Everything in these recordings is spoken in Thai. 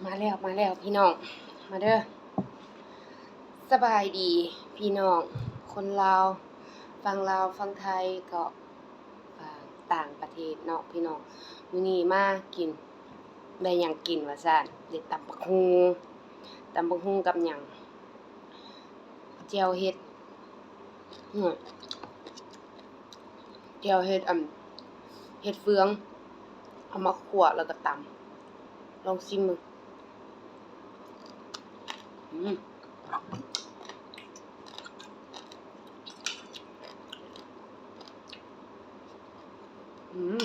มาแล้วพี่น้องมาเด้อสบายดีพี่น้องคนลาวฟังไทยก็ฝั่งต่างประเทศเนาะพี่น้องมื้อนี้มากินได้หยังกินว่าซั่นได้ตำบักหุ่งกับหยังแจ่วเห็ดอื้อแจ่วเห็ดเห็ดเฟืองเอามาคั่วแล้วก็ตำลองชิมมึงอืมอืม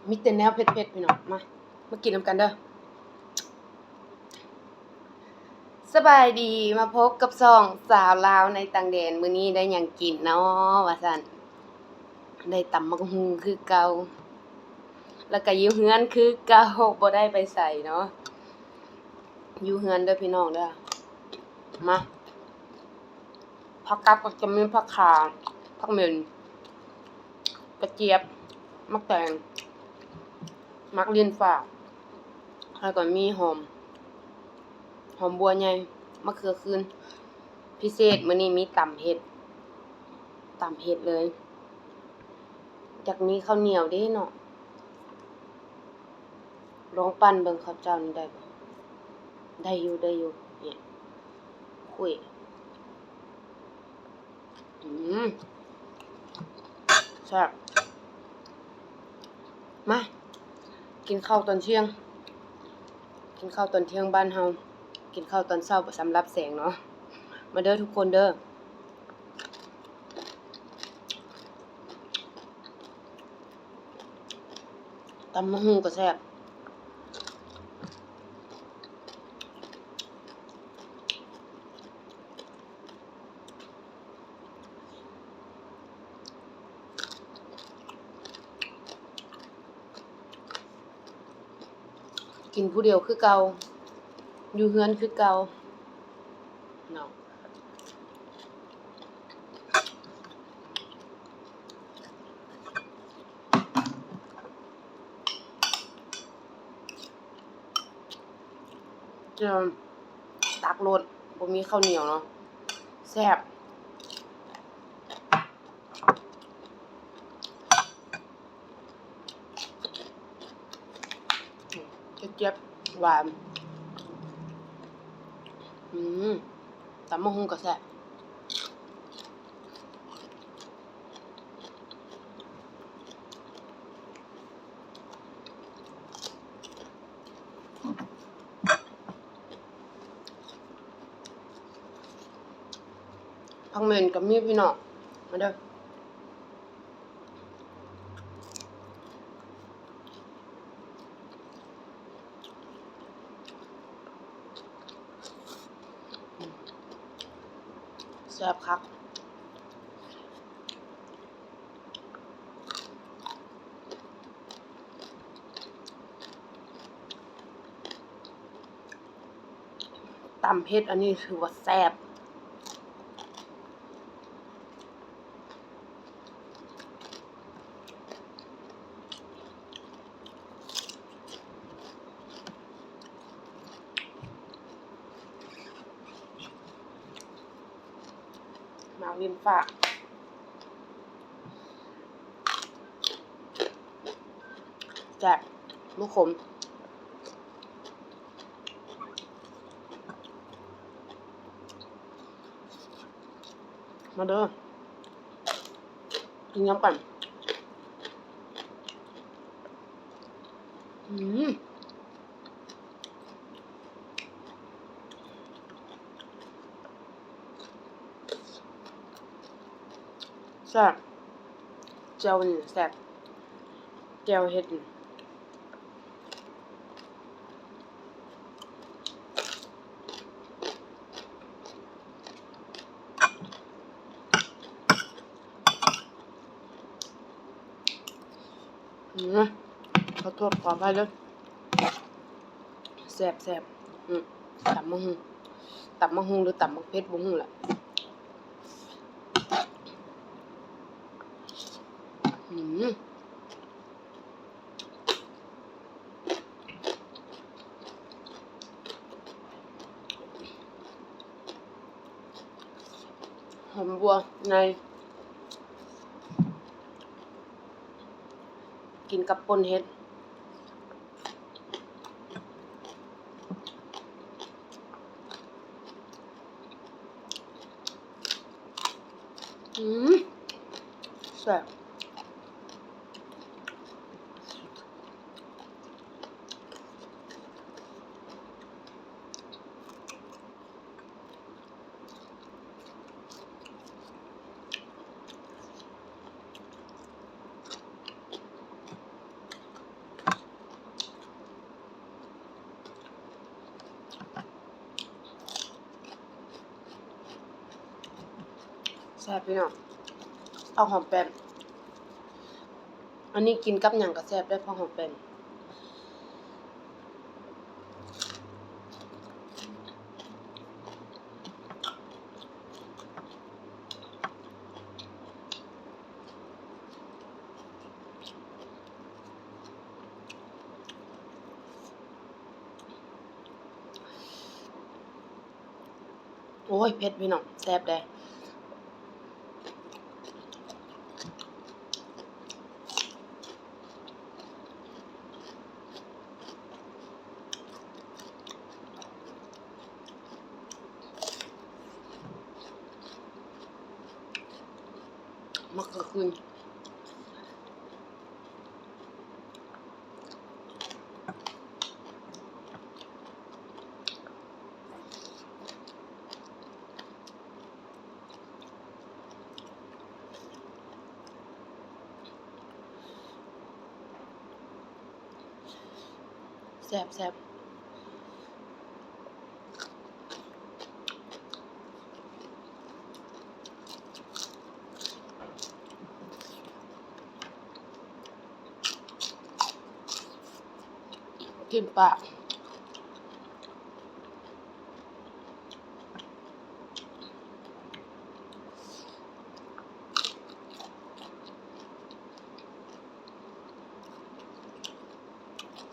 มีแต่แนวเผ็ดๆพี่น้องมากินนำกันเด้อสบายดีมาพบกับช่องสาวลาวในต่างแดนมื้อนี้ได้หยังกินเนาะว่าซั่นได้ตำบักหุ่งคือเก่าแล้วก็อยู่เฮือนคือเก่าบ่ได้ไปไสเนาะอยู่เฮือนเด้อพี่น้องเด้อมาผักกับก็จะมีผักข่าผักเหม็นกระเจี๊ยบมะแตงมักลิ้นฟ้าแล้วก็มีหอมบัวใหญ่มะเขือคืนพิเศษมื้อนี้มีตำเห็ดเลยจากมีข้าวเหนียวเด้เนาะลองปั้นเบิ่งข้าวเจ้านี่ได้บ่ได้อยู่เนี่ยคุยอืมแซ่บมากินข้าวตอนเที่ยงบ้านเฮากินข้าวตอนเช้าสำหรับแสงเนาะมาเด้อทุกคนเด้อตำบักหุ่งก็แซ่บกินผู้เดียวคือเก่าอยู่เฮือนคือเก่าเนาะจะตักรสบ่มีข้าวเหนียวเนาะแซ่บเจี๊ยบหวานอืมตำบักหุ่งก็แซ่บผักเหม็นก็มีพี่น้องมาเด้อแซ่บคักตำเผ็ดอันนี้ถือว่าแซ่บหมากลิ้นฟ้าแซ่บบ่ขมมาเด้อกินน้ำกันอืมแซ่บแจ่วนี่แซ่บแจ่วเห็ดนี่ขอโทษขออภัยเด้อแซ่บอืมตำบักหุ่งหรือตำบักเผ็ดบ่ฮู้แหละ อืมหอมบัวในกินกับป่นเห็ดอืมแซ่บแซ่บพี่น้องเอาหอมแป้นอันนี้กินกับหยังก็แซ่บได้เพราะหอมแป้นโอ้ยเผ็ดพี่น้องแซ่บได้มักกะคืนแซ่บแซ่บกินปาก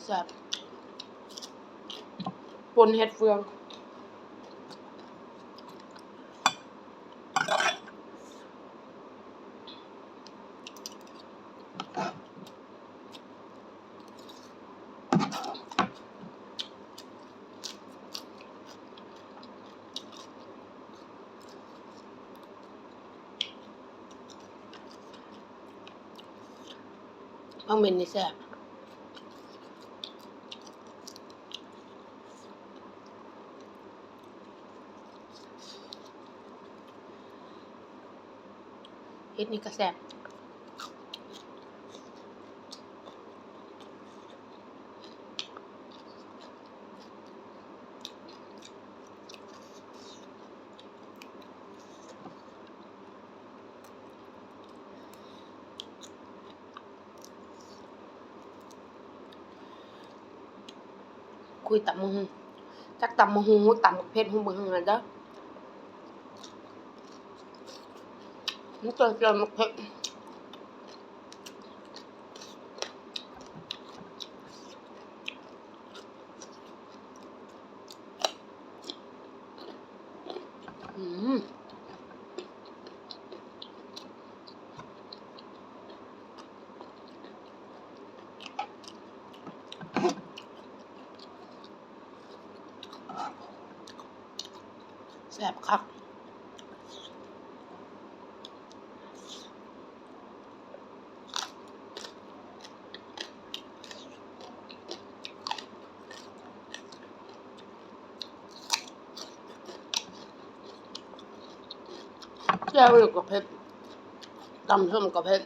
แซ่บป่นเห็ดเฟืองผักเหม็นนี่แซ่บเห็ดนี่ก็แซ่บคุยตำมะฮุงจักตำมะฮุงตำบักเผ็ดฮุงเบิ่งหั่นเด้อมันเจอมักเผ็ดอืมแซ่บคักแจ่วนี่ก็เผ็ดตำส้มก็เผ็ด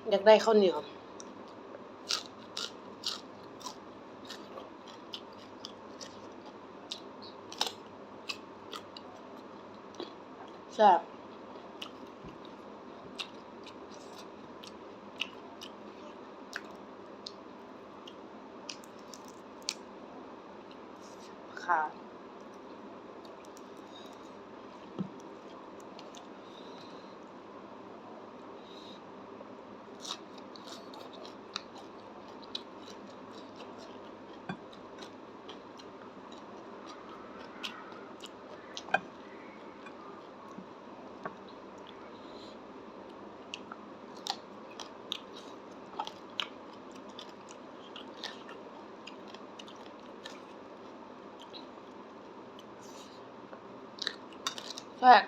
อยากได้ข้าวเหนียวแซ่บ แซ่บ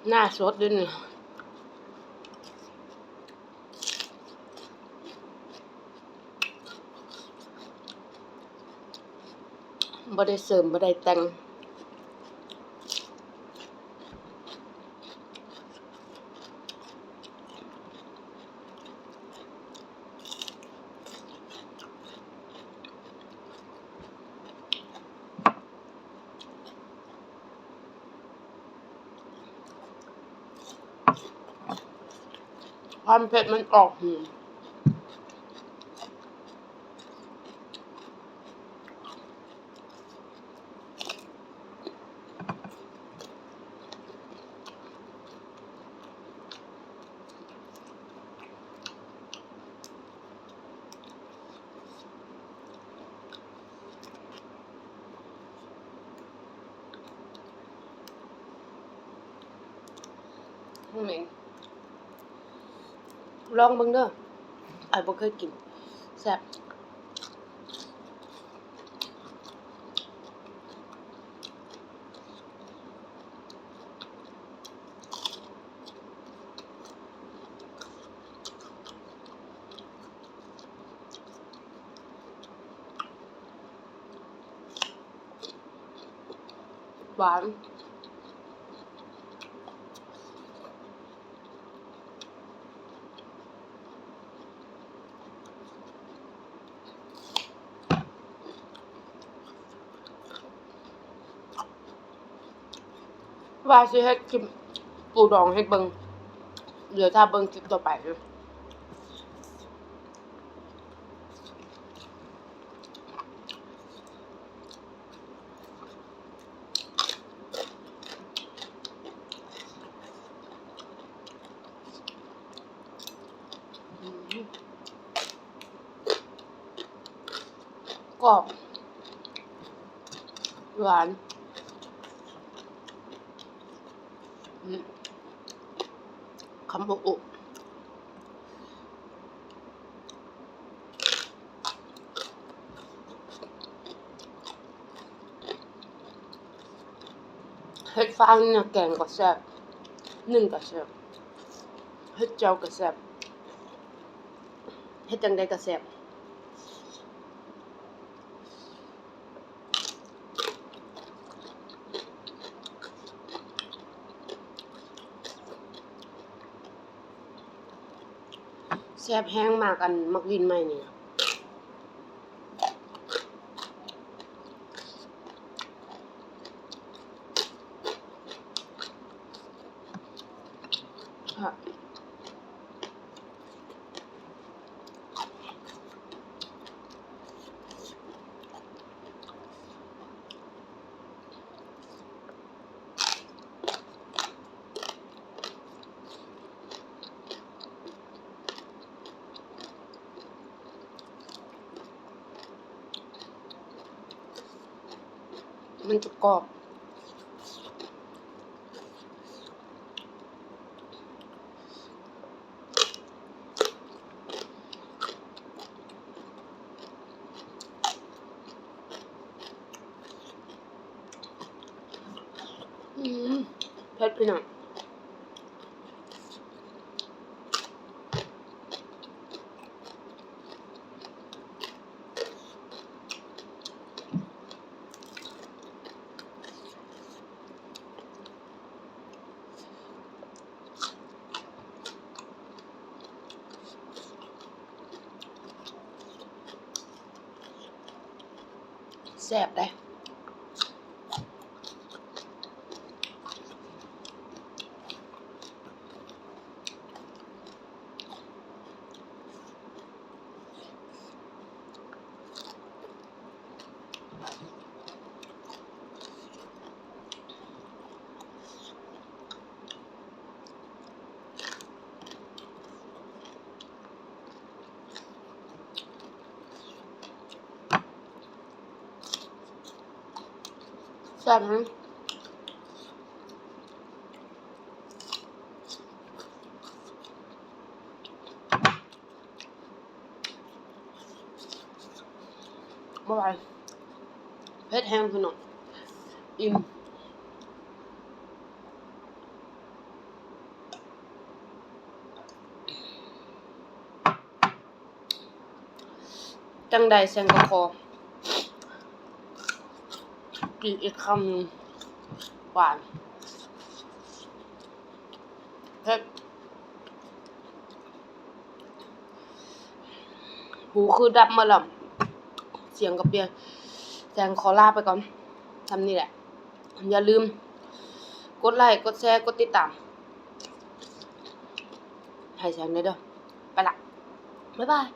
หน้าสดด้วยนี่บ่ได้เสริมบ่ได้แต่งความเผ็ดมันออกหูเหม็นลองเบิ่งเด้ออ้ายบ่เคยกินแซ่บหวานว่าสิเฮ็ดคลิปปูดองให้เบิ่งเดี๋ยวถ้าเบิ่งคลิปต่อไปเด้อกรอบหวานคำอุเฮ็ดฟางเนี่ยแกงก็แซ่บนึ่งก็แซ่บเฮ็ดเจียวก็แซ่บเฮ็ดจังได๋ก็แซ่บแซ่บแฮงมากอันมักลิ้นไหม้นี่ค่ะมันจะกรอบเผ็ดพี่น้องแซ่บเด้ แซ่บนะบ่ไหวเผ็ดแห้งพี่น้องอิ่มจังใดแซงก็ขอกินอีกคำหนึ่งหวานเผ็ดหูคือดับมาแล้วเสียงกับเปียแซงขอลาไปก่อนทำนี่แหละอย่าลืมกดไลค์กดแชร์กดติดตามให้แซงได้เด้อไปละบ๊ายบาย